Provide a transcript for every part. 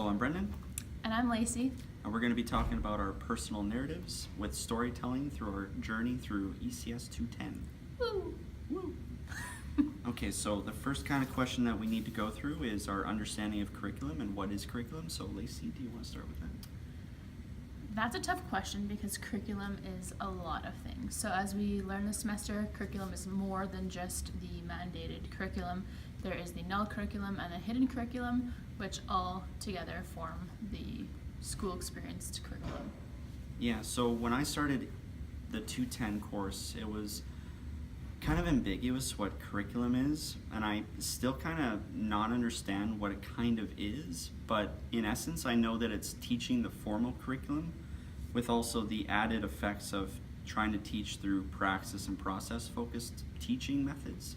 I'm Brendan, And I'm Lacey. and we're going to be talking about our personal narratives with storytelling through our journey through ECS 210. Woo! Woo! Okay, so the first kind of question that we need to go through is our understanding of curriculum and what is curriculum. So, Lacey, do you want to start with that? That's a tough question because curriculum is a lot of things. So as we learn this semester, curriculum is more than just the mandated curriculum. There is the null curriculum and the hidden curriculum, which all together form the school experienced curriculum. Yeah, so when I started the 210 course, it was kind of ambiguous what curriculum is, and I still kind of not understand what it kind of is, but in essence I know that it's teaching the formal curriculum with also the added effects of trying to teach through praxis and process focused teaching methods.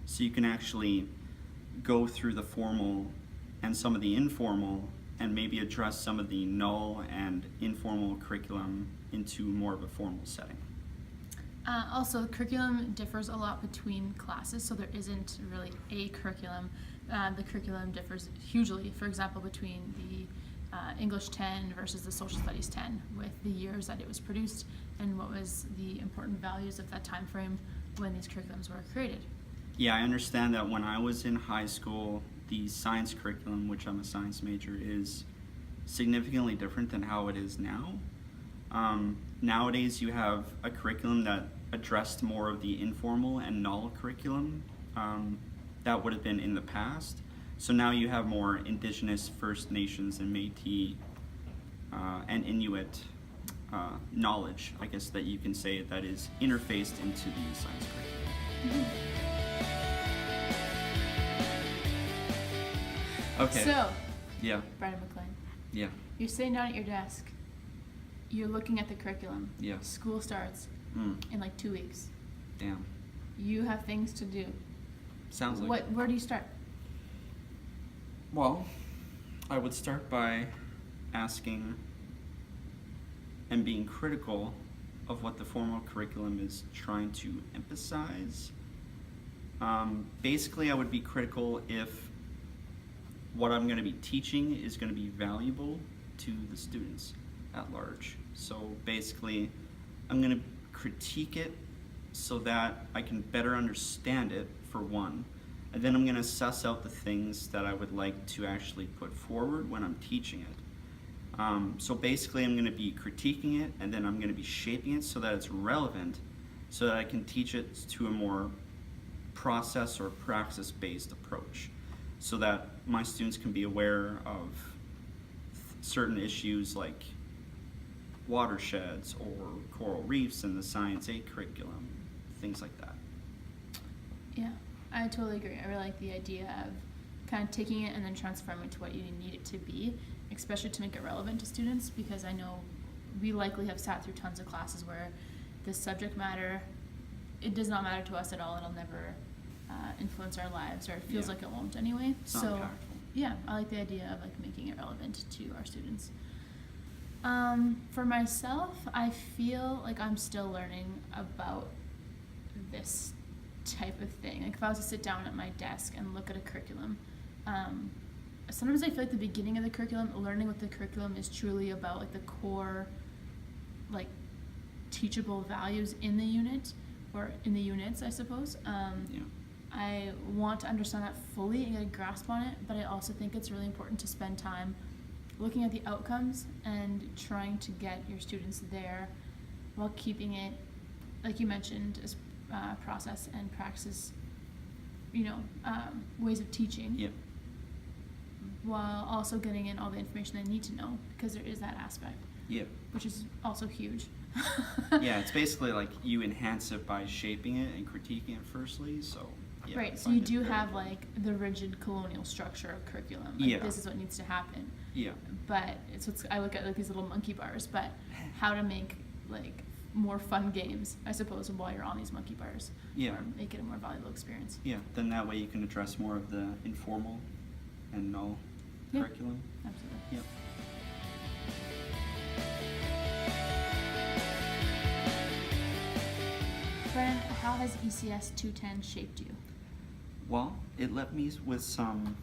So you can actually go through the formal and some of the informal and maybe address some of the null and informal curriculum into more of a formal setting. Also, curriculum differs a lot between classes, so there isn't really a curriculum. The curriculum differs hugely, for example, between the English 10 versus the Social Studies 10, with the years that it was produced and what was the important values of that time frame when these curriculums were created. Yeah, I understand that when I was in high school, the science curriculum, which I'm a science major, is significantly different than how it is now. Nowadays you have a curriculum that addressed more of the informal and null curriculum that would have been in the past. So now you have more Indigenous, First Nations, and Métis and Inuit knowledge, I guess that you can say, that is interfaced into the science curriculum. Mm-hmm. Okay. So, Yeah. Brendan McLean, Yeah. you're sitting down at your desk, you're looking at the curriculum. Yeah. School starts in like 2 weeks. Damn. You have things to do. Sounds like it. Where do you start? Well, I would start by asking and being critical of what the formal curriculum is trying to emphasize. Basically, I would be critical if what I'm going to be teaching is going to be valuable to the students at large. So basically, I'm going to critique it so that I can better understand it, for one. And then I'm going to suss out the things that I would like to actually put forward when I'm teaching it. So basically I'm going to be critiquing it, and then I'm going to be shaping it so that it's relevant, so that I can teach it to a more process or praxis-based approach, so that my students can be aware of certain issues like watersheds or coral reefs in the Science 8 curriculum, things like that. Yeah, I totally agree. I really like the idea of kind of taking it and then transforming it to what you need it to be, especially to make it relevant to students, because I know we likely have sat through tons of classes where this subject matter, it does not matter to us at all. It'll never influence our lives, or it feels like it won't anyway. It's not impactful. Yeah, I like the idea of like making it relevant to our students. For myself, I feel like I'm still learning about this type of thing. Like if I was to sit down at my desk and look at a curriculum, sometimes I feel like the beginning of the curriculum, learning what the curriculum is truly about, like the core, like teachable values in the unit, or in the units, I suppose. I want to understand that fully and get a grasp on it, but I also think it's really important to spend time looking at the outcomes and trying to get your students there while keeping it, like you mentioned, as process and praxis, ways of teaching. Yep. While also getting in all the information they need to know, because there is that aspect. Yep. Which is also huge. Yeah, it's basically like you enhance it by shaping it and critiquing it firstly, so yeah. Right, so you do have like the rigid colonial structure of curriculum. Like, this is what needs to happen. Yeah. But I look at like these little monkey bars, but how to make like more fun games, I suppose, while you're on these monkey bars. Yeah. Or make it a more valuable experience. Yeah, then that way you can address more of the informal and null curriculum. Absolutely. Yep. Brennan, how has ECS 210 shaped you? Well, it left me with some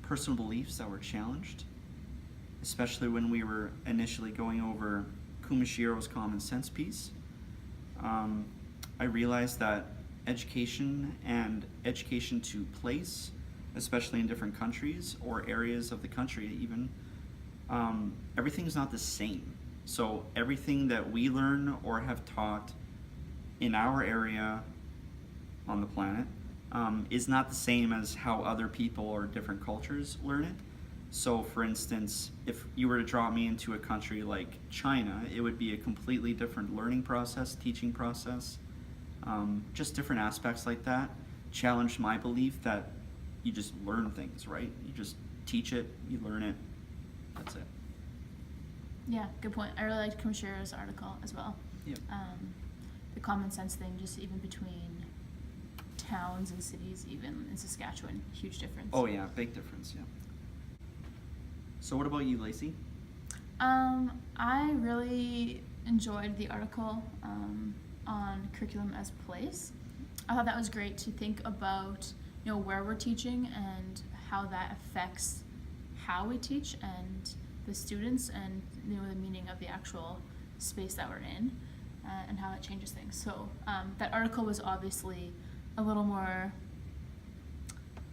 personal beliefs that were challenged, especially when we were initially going over Kumashiro's Common Sense piece. I realized that education and education to place, especially in different countries or areas of the country even, everything's not the same. So everything that we learn or have taught in our area on the planet is not the same as how other people or different cultures learn it. So for instance, if you were to drop me into a country like China, it would be a completely different learning process, teaching process, just different aspects like that. Challenged my belief that you just learn things, right? You just teach it, you learn it, that's it. Yeah, good point. I really liked Kumashiro's article as well. Yep. The common sense thing, just even between towns and cities, even in Saskatchewan, huge difference. Oh yeah, big difference, yeah. So what about you, Lacey? I really enjoyed the article on curriculum as place. I thought that was great to think about, where we're teaching and how that affects how we teach and the students and the meaning of the actual space that we're in and how it changes things. So that article was obviously a little more,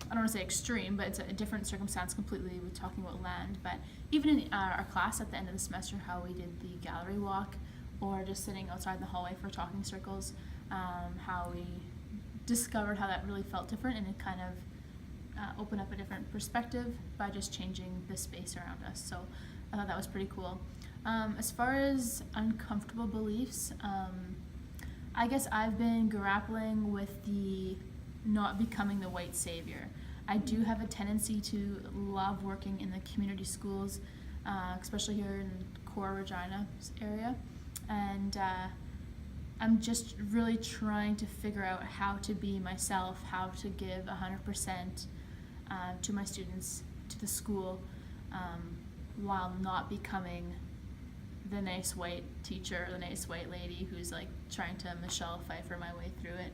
I don't want to say extreme, but it's a different circumstance completely with talking about land. But even in our class at the end of the semester, how we did the gallery walk or just sitting outside in the hallway for talking circles, how we discovered how that really felt different, and it kind of opened up a different perspective by just changing the space around us. So I thought that was pretty cool. As far as uncomfortable beliefs, I guess I've been grappling with the not becoming the white savior. I do have a tendency to love working in the community schools, especially here in core Regina area, and I'm just really trying to figure out how to be myself, how to give 100% to my students, to the school, while not becoming the nice white teacher or the nice white lady who's like trying to Michelle Pfeiffer my way through it.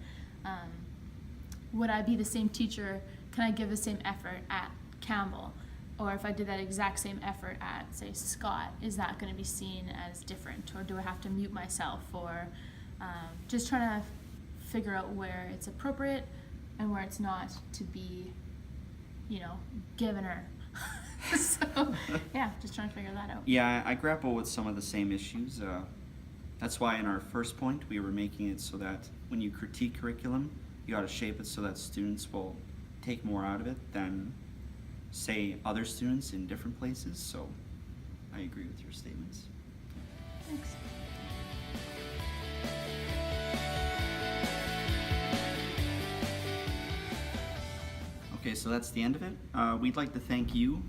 Would I be the same teacher? Can I give the same effort at Campbell? Or if I did that exact same effort at, say, Scott, is that going to be seen as different? Or do I have to mute myself? Or just trying to figure out where it's appropriate and where it's not to be, given her. So, yeah, just trying to figure that out. Yeah, I grapple with some of the same issues. That's why in our first point we were making it so that when you critique curriculum, you got to shape it so that students will take more out of it than, say, other students in different places. So I agree with your statements. Thanks. Okay, so that's the end of it. We'd like to thank you,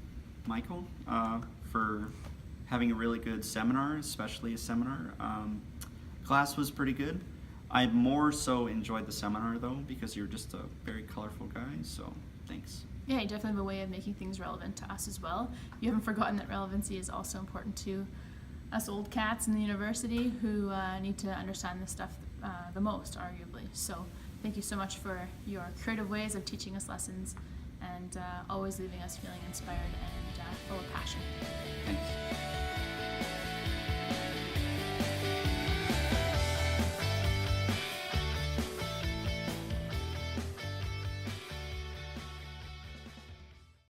Michael, for having a really good seminar, especially a seminar. Class was pretty good. I more so enjoyed the seminar though because you're just a very colorful guy, so thanks. Yeah, you definitely have a way of making things relevant to us as well. You haven't forgotten that relevancy is also important to us old cats in the university who need to understand this stuff the most, arguably. So thank you so much for your creative ways of teaching us lessons and always leaving us feeling inspired and full of passion. Thanks.